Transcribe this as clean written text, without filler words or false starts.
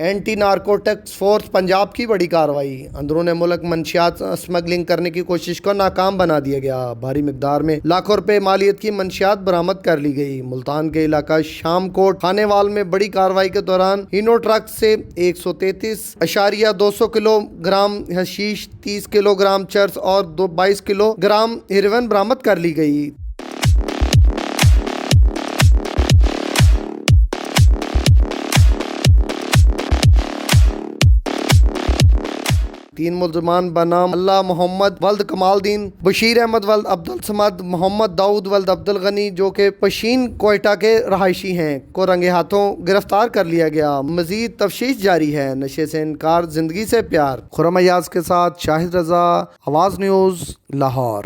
Anti narcotics force Punjab की बड़ी कार्रवाई। अंदरूनी मुल्क मंशियात स्मगलिंग करने की कोशिश को नाकाम बना दिया गया। भारी मिकदार में लाखों रुपए मालियत की मंशियात बरामद कर ली गई। मुल्तान के इलाका शामकोट खानेवाल में बड़ी कार्रवाई के दौरान इनो ट्रक से 133.200 किलोग्राम हशीश, 30 किलोग्राम चर्स और 22 किलोग्राम हेरोइन बरामद कर ली गई। तीन मुलजमान बनाम अल्लाह मोहम्मद वल्द कमालदीन, बशीर अहमद वल्द अब्दुल समद, मोहम्मद दाऊद वल्द अब्दुल गनी जो के पशीन कोयटा के रहायशी हैं को रंगे हाथों गिरफ्तार कर लिया गया। मजीद तफ्तीश जारी है। नशे से इनकार, जिंदगी से प्यार। खुर्रम अय्याज के साथ शाहिद रजा, आवाज़ न्यूज़, लाहौर।